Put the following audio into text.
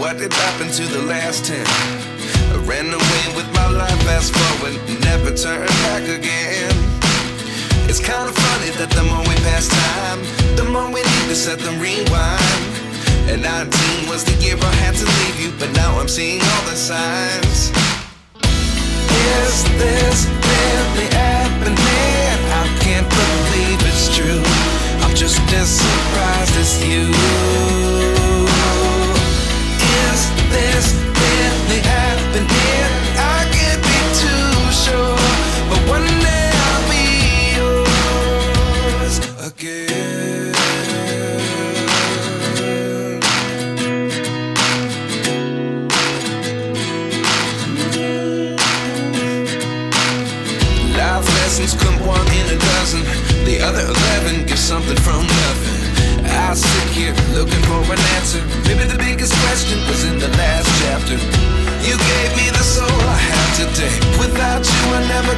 what did happen to the last 10? I ran away with my life, fast forward, never turn back again. It's kind of funny that the more we pass time, the more we need to set them rewind. And 19 was the year I had to leave you, but now I'm seeing all the signs. Is this really happening? I can't believe it's true. I'm just as surprised as you. Is this really happening? I can't be too sure, but one day I'll be yours again. Life lessons come one in a dozen. The other 11 give